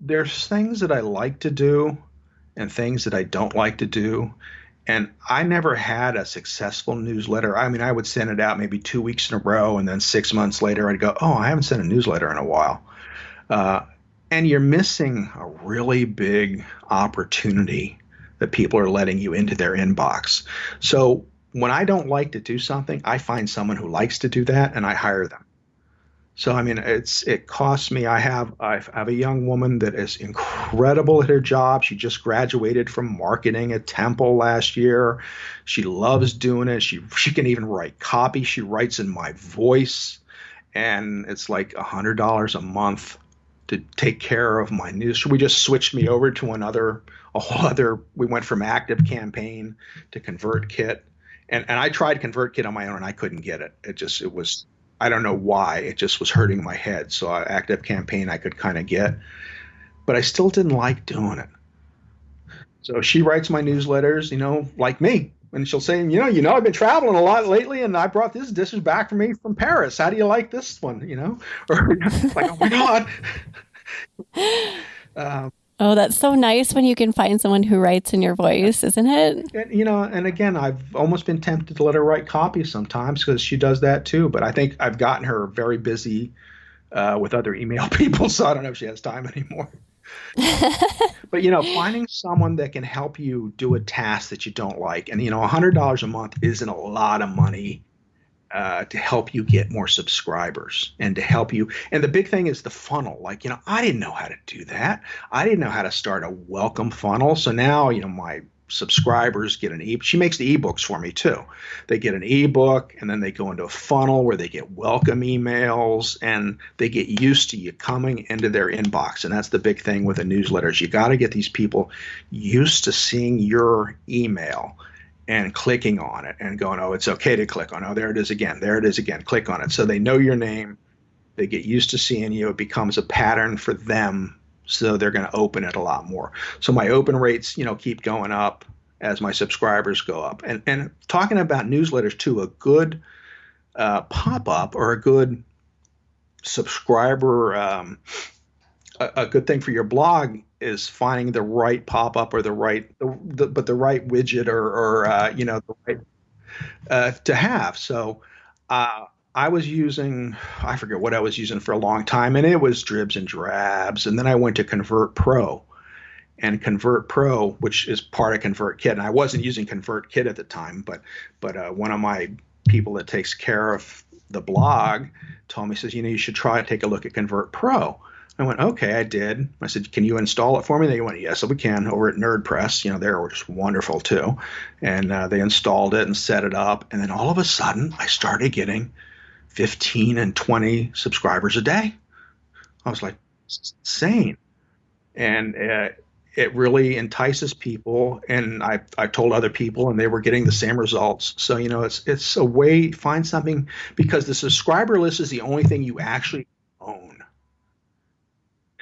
there's things that I like to do and things that I don't like to do. And I never had a successful newsletter. I mean, I would send it out maybe 2 weeks in a row, and then 6 months later, I'd go, oh, I haven't sent a newsletter in a while. And you're missing a really big opportunity that people are letting you into their inbox. So when I don't like to do something, I find someone who likes to do that and I hire them. So, I mean, it costs me. I have a young woman that is incredible at her job. She just graduated from marketing at Temple last year. She loves doing it. She can even write copy. She writes in my voice, and it's like $100 a month to take care of my news. We just switched me over to a whole other. We went from Active Campaign to ConvertKit, and I tried ConvertKit on my own and I couldn't get it. It was. I don't know why. It just was hurting my head. So Active Campaign I could kind of get, but I still didn't like doing it. So she writes my newsletters, like me. And she'll say, I've been traveling a lot lately and I brought this dish back for me from Paris. How do you like this one? Or like, oh my God. Oh, that's so nice when you can find someone who writes in your voice, isn't it? And again, I've almost been tempted to let her write copy sometimes because she does that too. But I think I've gotten her very busy with other email people, so I don't know if she has time anymore. But, finding someone that can help you do a task that you don't like, and, $100 a month isn't a lot of money to help you get more subscribers and to help you. And the big thing is the funnel. Like, I didn't know how to do that. I didn't know how to start a welcome funnel. So now, my subscribers get she makes the ebooks for me too. They get an ebook and then they go into a funnel where they get welcome emails and they get used to you coming into their inbox. And that's the big thing with the newsletters. You got to get these people used to seeing your email and clicking on it and going, oh, it's okay to click on. Oh, there it is again. There it is again. Click on it. So they know your name. They get used to seeing you. It becomes a pattern for them. So they're going to open it a lot more. So my open rates, keep going up as my subscribers go up. And talking about newsletters too, a good pop-up or a good subscriber, a good thing for your blog is finding the right pop-up or the right widget or the right to have. So I was using, I forget what I was using for a long time, and it was dribs and drabs. And then I went to Convert Pro, and Convert Pro, which is part of ConvertKit, and I wasn't using ConvertKit at the time, but one of my people that takes care of the blog told me, says, you should take a look at Convert Pro. I went, okay, I did. I said, can you install it for me? They went, yes, we can, over at NerdPress. They were just wonderful too. And they installed it and set it up. And then all of a sudden, I started getting 15 and 20 subscribers a day. I was like, it's insane. And it really entices people. And I told other people, and they were getting the same results. So, it's a way, find something, because the subscriber list is the only thing you actually own.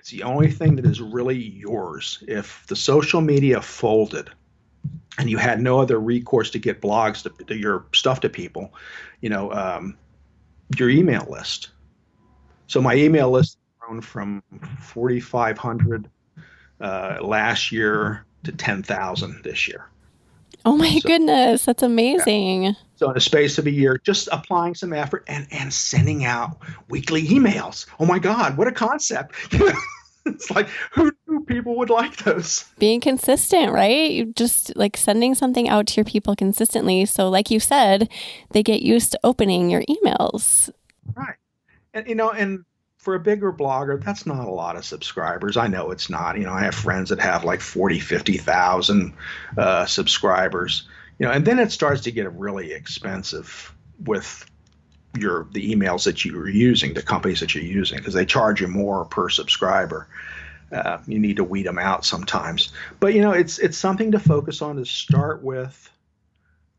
It's the only thing that is really yours. If the social media folded and you had no other recourse to get blogs to your stuff to people, your email list. So my email list has grown from 4,500 last year to 10,000 this year. Oh my goodness, that's amazing. Yeah. So in a space of a year, just applying some effort and sending out weekly emails. Oh my God, what a concept. It's like, who knew people would like those? Being consistent, right? You just like sending something out to your people consistently. So like you said, they get used to opening your emails. Right. And for a bigger blogger, that's not a lot of subscribers. I know it's not. I have friends that have like 40, 50,000 subscribers. And then it starts to get really expensive with the emails that you're using, the companies that you're using, because they charge you more per subscriber. You need to weed them out sometimes. But it's something to focus on to start with,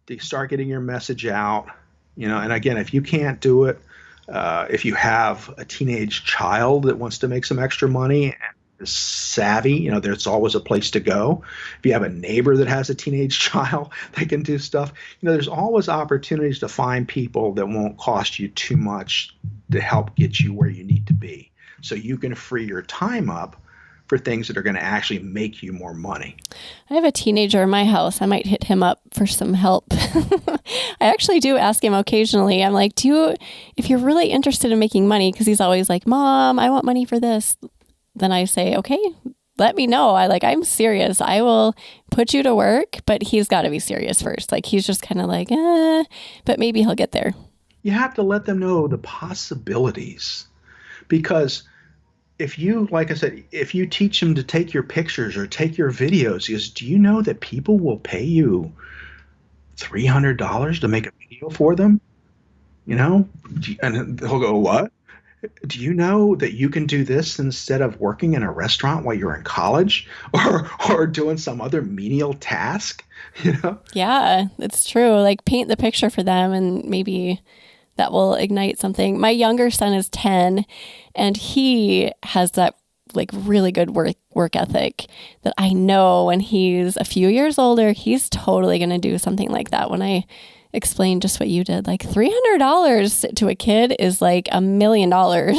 to start getting your message out. And again, if you can't do it, if you have a teenage child that wants to make some extra money and is savvy, there's always a place to go. If you have a neighbor that has a teenage child, they can do stuff. There's always opportunities to find people that won't cost you too much to help get you where you need to be. So you can free your time up for things that are going to actually make you more money. I have a teenager in my house. I might hit him up for some help. I actually do ask him occasionally. I'm like, if you're really interested in making money, because he's always like, Mom, I want money for this. Then I say, okay, let me know. I'm serious. I will put you to work, but he's got to be serious first. Like he's just kind of like, but maybe he'll get there. You have to let them know the possibilities, because like I said, if you teach them to take your pictures or take your videos, do you know that people will pay you $300 to make a video for them? And they'll go, what? Do you know that you can do this instead of working in a restaurant while you're in college or doing some other menial task? Yeah, it's true. Like paint the picture for them and maybe that will ignite something. My younger son is 10 and he has that like really good work ethic that I know when he's a few years older, he's totally going to do something like that. When I explain just what you did, like $300 to a kid is like $1 million. Oh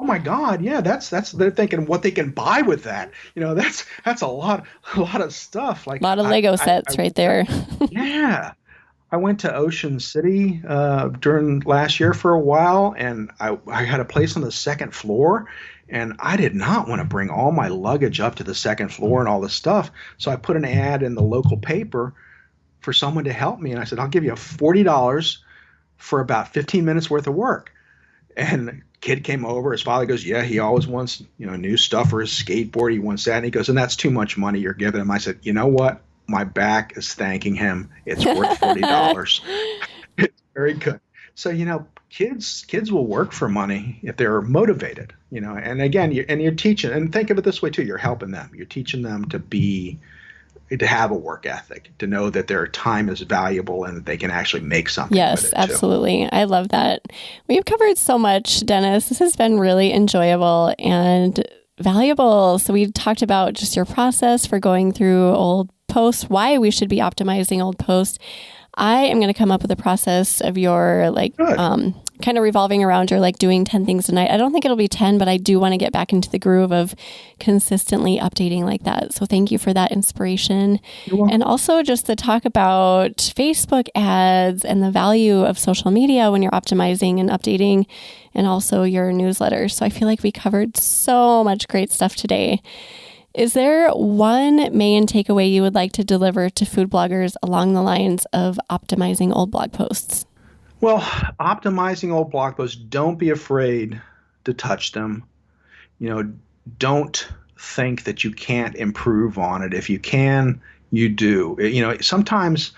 my God. Yeah. That's they're thinking what they can buy with that. That's a lot of stuff. Like a lot of Lego sets right there. Yeah. I went to Ocean City during last year for a while, and I had a place on the second floor, and I did not want to bring all my luggage up to the second floor and all this stuff. So I put an ad in the local paper for someone to help me, and I said, I'll give you $40 for about 15 minutes worth of work. And the kid came over. His father goes, yeah, he always wants new stuff for his skateboard. He wants that. And he goes, and that's too much money you're giving him. I said, you know what? My back is thanking him. It's worth $40. It's very good. So, kids will work for money if they're motivated, and again, you're teaching, and think of it this way too. You're helping them. You're teaching them to have a work ethic, to know that their time is valuable and that they can actually make something. Yes, absolutely. I love that. We've covered so much, Dennis. This has been really enjoyable and valuable. So we talked about just your process for going through old posts, why we should be optimizing old posts. I am going to come up with a process of your kind of revolving around your doing 10 things a night. I don't think it'll be 10, but I do want to get back into the groove of consistently updating like that. So thank you for that inspiration. And also just to talk about Facebook ads and the value of social media when you're optimizing and updating, and also your newsletter. So I feel like we covered so much great stuff today. Is there one main takeaway you would like to deliver to food bloggers along the lines of optimizing old blog posts? Well, optimizing old blog posts, don't be afraid to touch them. Don't think that you can't improve on it. If you can, you do. Sometimes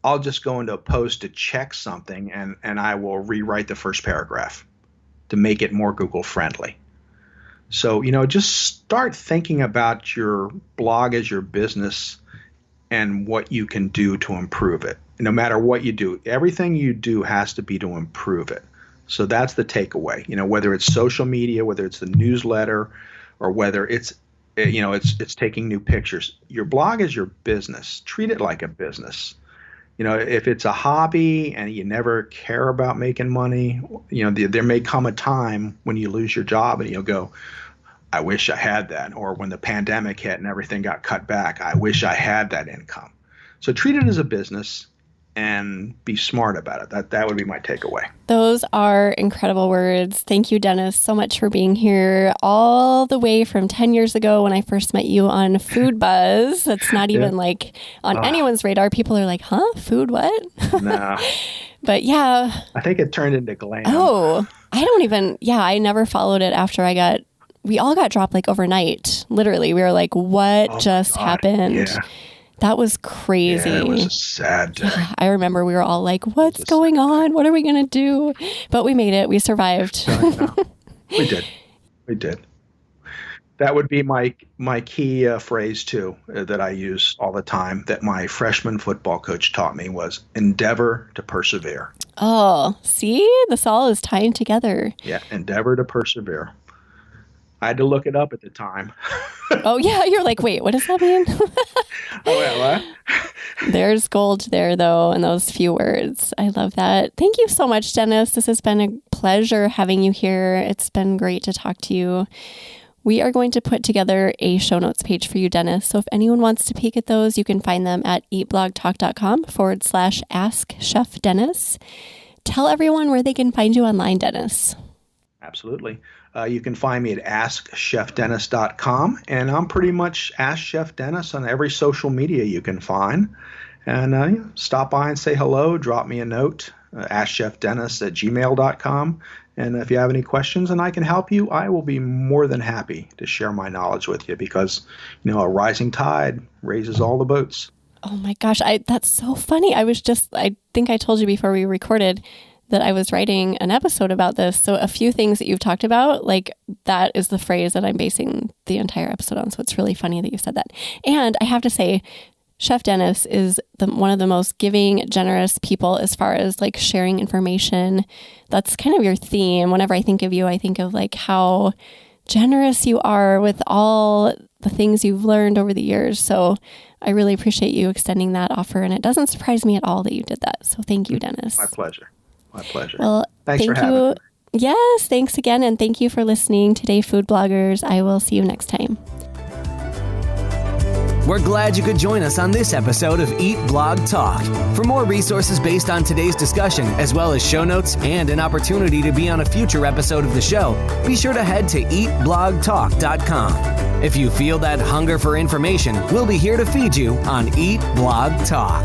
I'll just go into a post to check something and I will rewrite the first paragraph to make it more Google friendly. So, just start thinking about your blog as your business and what you can do to improve it. No matter what you do, everything you do has to be to improve it. So that's the takeaway. Whether it's social media, whether it's the newsletter, or whether it's it's taking new pictures. Your blog is your business. Treat it like a business. If it's a hobby and you never care about making money, there may come a time when you lose your job and you'll go, I wish I had that. Or when the pandemic hit and everything got cut back, I wish I had that income. So treat it as a business and be smart about it. That would be my takeaway. Those are incredible words. Thank you, Dennis, so much for being here all the way from 10 years ago when I first met you on Food Buzz. That's not even like on anyone's radar. People are like, huh? Food what? No. But yeah. I think it turned into glam. Oh, I never followed it after we all got dropped like overnight. Literally. We were like, what just happened? Yeah. That was crazy. Yeah, it was a sad day. I remember we were all like, what's going on? What are we going to do? But we made it. We survived. We did. That would be my key phrase, too, that I use all the time, that my freshman football coach taught me was endeavor to persevere. Oh, see? This all is tying together. Yeah, endeavor to persevere. I had to look it up at the time. Oh, yeah. You're like, wait, what does that mean? What? There's gold there, though, in those few words. I love that. Thank you so much, Dennis. This has been a pleasure having you here. It's been great to talk to you. We are going to put together a show notes page for you, Dennis. So if anyone wants to peek at those, you can find them at eatblogtalk.com/askchefdennis. Tell everyone where they can find you online, Dennis. Absolutely. You can find me at askchefdennis.com, and I'm pretty much Ask Chef Dennis on every social media you can find. And stop by and say hello, drop me a note, askchefdennis@gmail.com. And if you have any questions and I can help you, I will be more than happy to share my knowledge with you because, a rising tide raises all the boats. Oh my gosh, that's so funny. I think I told you before we recorded that I was writing an episode about this. So a few things that you've talked about, like that is the phrase that I'm basing the entire episode on. So it's really funny that you said that. And I have to say, Chef Dennis is one of the most giving, generous people as far as like sharing information. That's kind of your theme. Whenever I think of you, I think of like how generous you are with all the things you've learned over the years. So I really appreciate you extending that offer. And it doesn't surprise me at all that you did that. So thank you, Dennis. My pleasure. My pleasure. Well, thanks for having me. Yes, thanks again. And thank you for listening today, food bloggers. I will see you next time. We're glad you could join us on this episode of Eat Blog Talk. For more resources based on today's discussion, as well as show notes and an opportunity to be on a future episode of the show, be sure to head to eatblogtalk.com. If you feel that hunger for information, we'll be here to feed you on Eat Blog Talk.